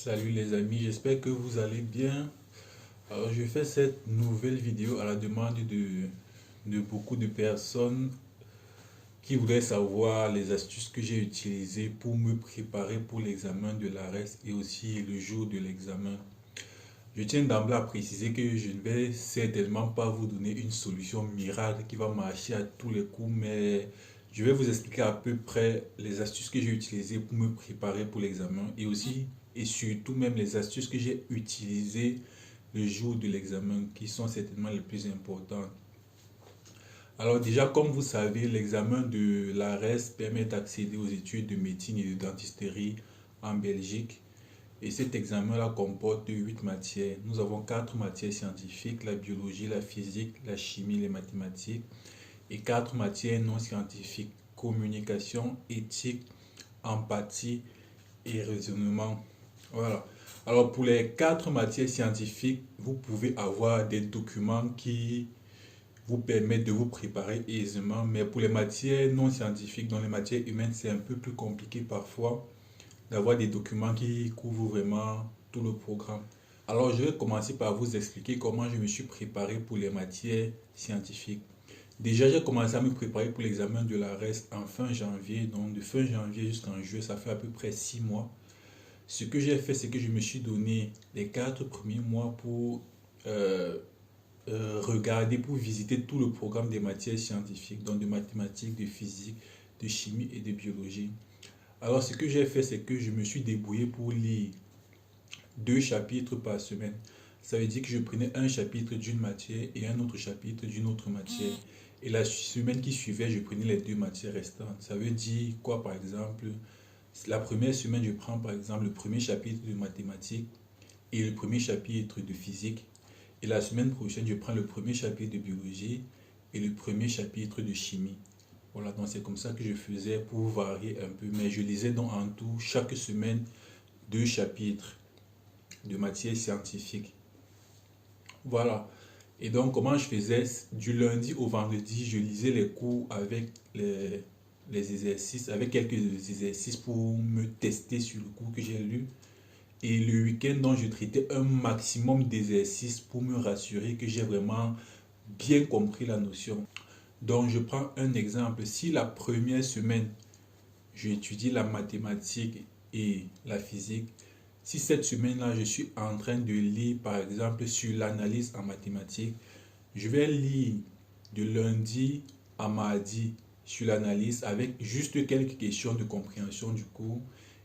Salut les amis, j'espère que vous allez bien. Alors je fais cette nouvelle vidéo à la demande de beaucoup de personnes qui voulaient savoir les astuces que j'ai utilisées pour me préparer pour l'examen de l'ARES et aussi le jour de l'examen. Je tiens d'emblée à préciser que je ne vais certainement pas vous donner une solution miracle qui va marcher à tous les coups, mais je vais vous expliquer à peu près les astuces que j'ai utilisées pour me préparer pour l'examen et aussi et surtout même les astuces que j'ai utilisées le jour de l'examen qui sont certainement les plus importantes. Alors déjà, comme vous savez, l'examen de l'ARES permet d'accéder aux études de médecine et de dentisterie en Belgique. Et cet examen-là comporte 8 matières. Nous avons 4 matières scientifiques, la biologie, la physique, la chimie, les mathématiques, et 4 matières non scientifiques, communication, éthique, empathie et raisonnement. Voilà. Alors pour les 4 matières scientifiques, vous pouvez avoir des documents qui vous permettent de vous préparer aisément, mais pour les matières non scientifiques, dans les matières humaines, c'est un peu plus compliqué parfois d'avoir des documents qui couvrent vraiment tout le programme. Alors, je vais commencer par vous expliquer comment je me suis préparé pour les matières scientifiques. Déjà, j'ai commencé à me préparer pour l'examen de la RES en fin janvier. Donc, de fin janvier jusqu'en juillet, ça fait à peu près 6 mois. Ce que j'ai fait, c'est que je me suis donné les 4 premiers mois pour regarder, pour visiter tout le programme des matières scientifiques, donc de mathématiques, de physique, de chimie et de biologie. Alors, ce que j'ai fait, c'est que je me suis débrouillé pour lire 2 chapitres par semaine. Ça veut dire que je prenais un chapitre d'une matière et un autre chapitre d'une autre matière. Et la semaine qui suivait, je prenais les 2 matières restantes. Ça veut dire quoi, par exemple? La première semaine, je prends par exemple le premier chapitre de mathématiques et le premier chapitre de physique. Et la semaine prochaine, je prends le premier chapitre de biologie et le premier chapitre de chimie. Voilà, donc c'est comme ça que je faisais pour varier un peu. Mais je lisais donc en tout chaque semaine 2 chapitres de matière scientifique. Voilà. Et donc comment je faisais? Du lundi au vendredi, je lisais les cours avec les exercices, avec quelques exercices pour me tester sur le cours que j'ai lu. Et le week-end, donc, je traitais un maximum d'exercices pour me rassurer que j'ai vraiment bien compris la notion. Donc, je prends un exemple. Si la première semaine, j'étudie la mathématique et la physique, si cette semaine-là, je suis en train de lire, par exemple, sur l'analyse en mathématiques, je vais lire de lundi à mardi sur l'analyse avec juste quelques questions de compréhension du cours.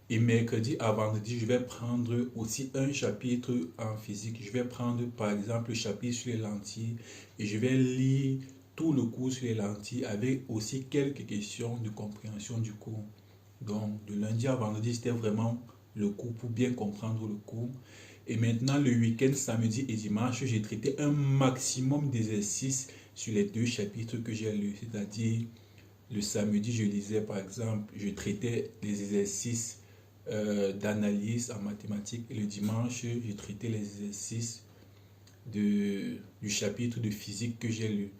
Et mercredi à vendredi, je vais prendre aussi un chapitre en physique. Je vais prendre par exemple le chapitre sur les lentilles et je vais lire tout le cours sur les lentilles avec aussi quelques questions de compréhension du cours. Donc de lundi à vendredi, c'était vraiment le cours pour bien comprendre le cours. Et maintenant, le week-end, samedi et dimanche, j'ai traité un maximum d'exercices sur les 2 chapitres que j'ai lus. C'est-à-dire, le samedi, je lisais par exemple, je traitais les exercices d'analyse en mathématiques et le dimanche, je traitais les exercices du chapitre de physique que j'ai lu.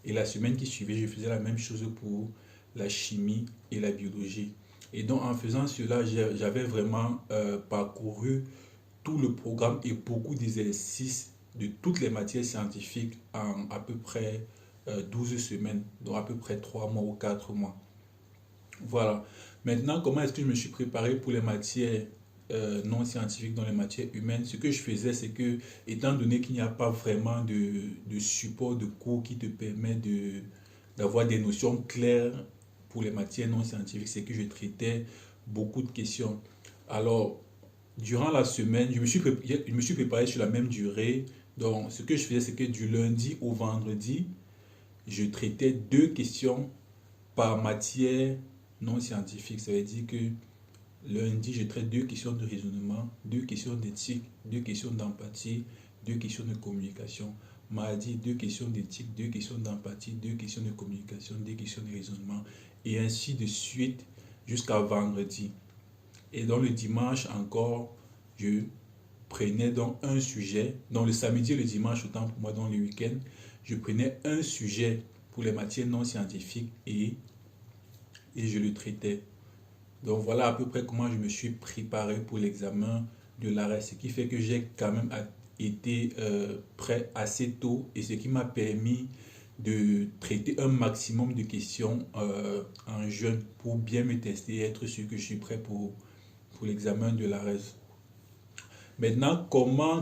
Et la semaine qui suivait, je faisais la même chose pour la chimie et la biologie. Et donc, en faisant cela, j'avais vraiment parcouru tout le programme et beaucoup d'exercices de toutes les matières scientifiques en à peu près 12 semaines, donc à peu près 3 mois ou 4 mois. Voilà. Maintenant, comment est-ce que je me suis préparé pour les matières non scientifiques, dans les matières humaines? Ce que je faisais, c'est que, étant donné qu'il n'y a pas vraiment de support de cours qui te permet d'avoir des notions claires pour les matières non scientifiques, c'est que je traitais beaucoup de questions. Alors, durant la semaine, je me suis préparé sur la même durée. Donc, ce que je faisais, c'est que du lundi au vendredi, je traitais 2 questions par matière non scientifique. Ça veut dire que lundi, je traite 2 questions de raisonnement, 2 questions d'éthique, 2 questions d'empathie, 2 questions de communication. Mardi, 2 questions d'éthique, 2 questions d'empathie, 2 questions de communication, 2 questions de raisonnement, et ainsi de suite jusqu'à vendredi. Et dans le dimanche encore, je prenais donc un sujet. Dans le samedi et le dimanche, autant pour moi dans le week-end, je prenais un sujet pour les matières non scientifiques et je le traitais. Donc voilà à peu près comment je me suis préparé pour l'examen de l'arrêt, ce qui fait que j'ai quand même été prêt assez tôt et ce qui m'a permis de traiter un maximum de questions en jeune pour bien me tester et être sûr que je suis prêt pour l'examen de l'arrêt. Maintenant,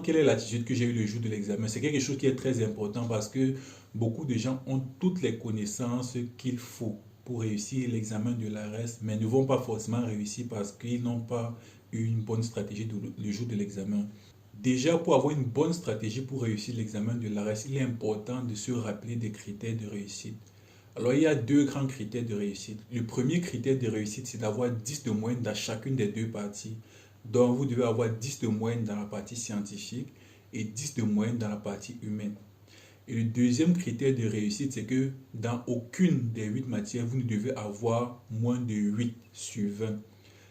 quelle est l'attitude que j'ai eue le jour de l'examen? C'est quelque chose qui est très important parce que beaucoup de gens ont toutes les connaissances qu'il faut pour réussir l'examen de l'ARES, mais ne vont pas forcément réussir parce qu'ils n'ont pas eu une bonne stratégie le jour de l'examen. Déjà, pour avoir une bonne stratégie pour réussir l'examen de l'ARES, il est important de se rappeler des critères de réussite. Alors, il y a deux grands critères de réussite. Le premier critère de réussite, c'est d'avoir 10 de moyenne dans chacune des deux parties. Donc, vous devez avoir 10 de moyenne dans la partie scientifique et 10 de moyenne dans la partie humaine. Et le deuxième critère de réussite, c'est que dans aucune des 8 matières, vous ne devez avoir moins de 8 sur 20.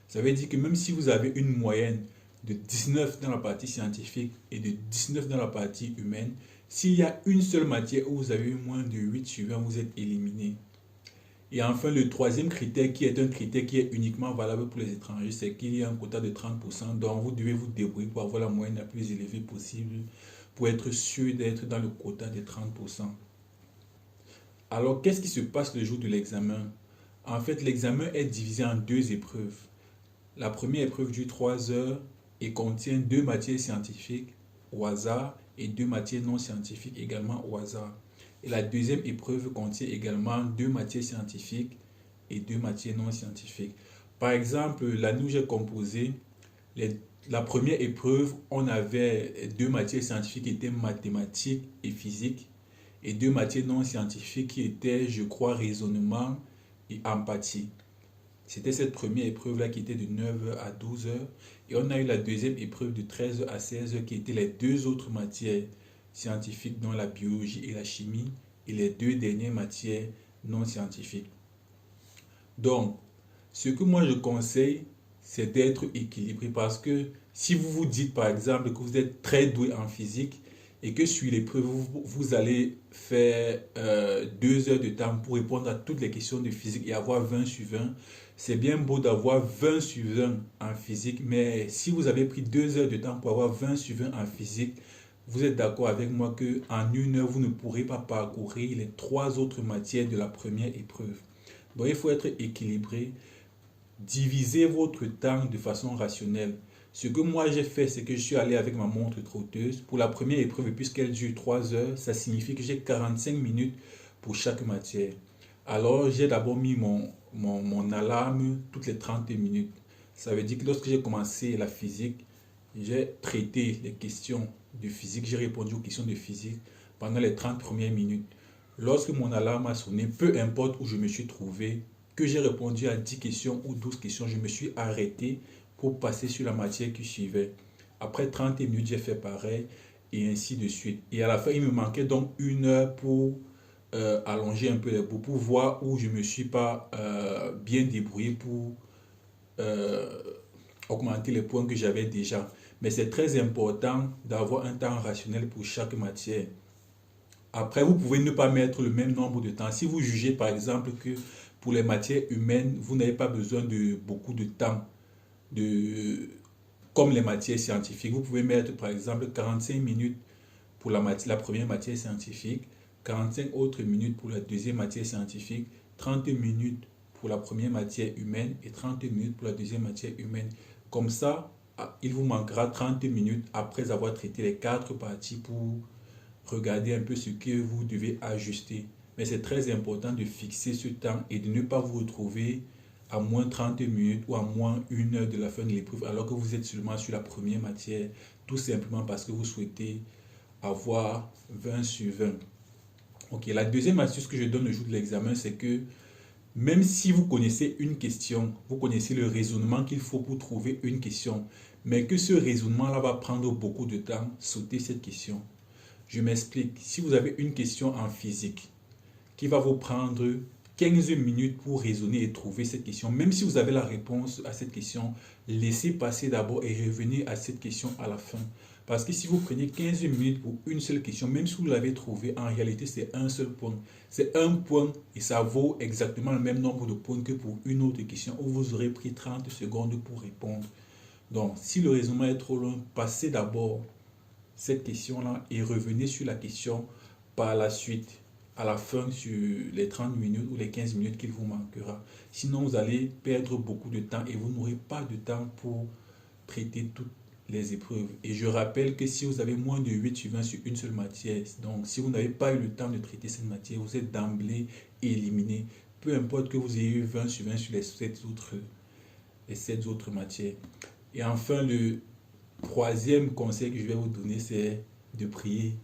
Ça veut dire que même si vous avez une moyenne de 19 dans la partie scientifique et de 19 dans la partie humaine, s'il y a une seule matière où vous avez moins de 8 sur 20, vous êtes éliminé. Et enfin, le troisième critère, qui est un critère qui est uniquement valable pour les étrangers, c'est qu'il y a un quota de 30%. Donc, vous devez vous débrouiller pour avoir la moyenne la plus élevée possible pour être sûr d'être dans le quota de 30%. Alors, qu'est-ce qui se passe le jour de l'examen? En fait, l'examen est divisé en deux épreuves. La première épreuve dure 3 heures et contient 2 matières scientifiques au hasard et 2 matières non scientifiques également au hasard. Et la deuxième épreuve contient également 2 matières scientifiques et 2 matières non scientifiques. Par exemple, l'année où j'ai composé, la première épreuve, on avait 2 matières scientifiques qui étaient mathématiques et physique, et 2 matières non scientifiques qui étaient, je crois, raisonnement et empathie. C'était cette première épreuve-là qui était de 9h à 12h. Et on a eu la deuxième épreuve de 13h à 16h qui étaient les 2 autres matières scientifiques, dont la biologie et la chimie, et les 2 dernières matières non scientifiques. Donc, ce que moi je conseille, c'est d'être équilibré parce que si vous vous dites par exemple que vous êtes très doué en physique et que sur l'épreuve, vous allez faire 2 heures de temps pour répondre à toutes les questions de physique et avoir 20 sur 20, c'est bien beau d'avoir 20 sur 20 en physique, mais si vous avez pris 2 heures de temps pour avoir 20 sur 20 en physique, vous êtes d'accord avec moi qu'en 1 heure, vous ne pourrez pas parcourir les 3 autres matières de la première épreuve. Donc, il faut être équilibré. Divisez votre temps de façon rationnelle. Ce que moi j'ai fait, c'est que je suis allé avec ma montre trotteuse. Pour la première épreuve, puisqu'elle dure 3 heures, ça signifie que j'ai 45 minutes pour chaque matière. Alors, j'ai d'abord mis mon alarme toutes les 30 minutes. Ça veut dire que lorsque j'ai commencé la physique, j'ai traité les questions de physique, j'ai répondu aux questions de physique pendant les 30 premières minutes. Lorsque mon alarme a sonné, peu importe où je me suis trouvé, que j'ai répondu à 10 questions ou 12 questions, je me suis arrêté pour passer sur la matière qui suivait. Après 30 minutes, j'ai fait pareil et ainsi de suite. Et à la fin, il me manquait donc 1 heure pour allonger un peu les bouts, pour voir où je ne me suis pas bien débrouillé pour euh, augmenter les points que j'avais déjà. Mais c'est très important d'avoir un temps rationnel pour chaque matière. Après, vous pouvez ne pas mettre le même nombre de temps. Si vous jugez par exemple que pour les matières humaines, vous n'avez pas besoin de beaucoup de temps, comme les matières scientifiques, vous pouvez mettre par exemple 45 minutes pour la première matière scientifique, 45 autres minutes pour la deuxième matière scientifique, 30 minutes pour la première matière humaine et 30 minutes pour la deuxième matière humaine. Comme ça, il vous manquera 30 minutes après avoir traité les 4 parties pour regarder un peu ce que vous devez ajuster. Mais c'est très important de fixer ce temps et de ne pas vous retrouver à moins 30 minutes ou à moins 1 heure de la fin de l'épreuve alors que vous êtes seulement sur la première matière, tout simplement parce que vous souhaitez avoir 20 sur 20. Ok, la deuxième astuce que je donne le jour de l'examen, c'est que même si vous connaissez une question, vous connaissez le raisonnement qu'il faut pour trouver une question, mais que ce raisonnement-là va prendre beaucoup de temps, sautez cette question. Je m'explique. Si vous avez une question en physique qui va vous prendre 15 minutes pour raisonner et trouver cette question, même si vous avez la réponse à cette question, laissez passer d'abord et revenez à cette question à la fin. Parce que si vous prenez 15 minutes pour une seule question, même si vous l'avez trouvée, en réalité c'est un seul point. C'est un point et ça vaut exactement le même nombre de points que pour une autre question où vous aurez pris 30 secondes pour répondre. Donc, si le raisonnement est trop long, passez d'abord cette question-là et revenez sur la question par la suite, à la fin, sur les 30 minutes ou les 15 minutes qu'il vous manquera. Sinon, vous allez perdre beaucoup de temps et vous n'aurez pas de temps pour traiter toutes les épreuves. Et je rappelle que si vous avez moins de 8 sur 20 sur une seule matière, donc si vous n'avez pas eu le temps de traiter cette matière, vous êtes d'emblée éliminé. Peu importe que vous ayez eu 20 sur 20 sur les 7 autres matières. Et enfin, le troisième conseil que je vais vous donner, c'est de prier.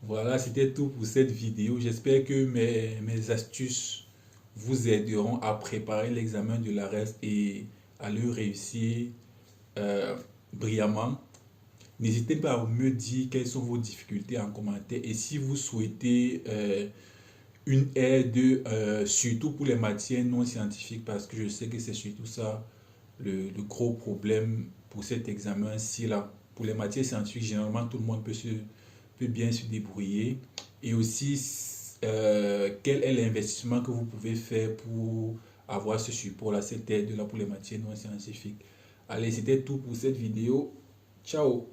Voilà, c'était tout pour cette vidéo. J'espère que mes astuces vous aideront à préparer l'examen de l'ARES et à le réussir euh, brillamment. N'hésitez pas à me dire quelles sont vos difficultés en commentaire et si vous souhaitez une aide, surtout pour les matières non scientifiques, parce que je sais que c'est surtout ça le gros problème pour cet examen-ci là. Pour les matières scientifiques, généralement, tout le monde peut bien se débrouiller. Et aussi, quel est l'investissement que vous pouvez faire pour avoir ce support-là, cette aide-là pour les matières non scientifiques. Allez, c'était tout pour cette vidéo. Ciao!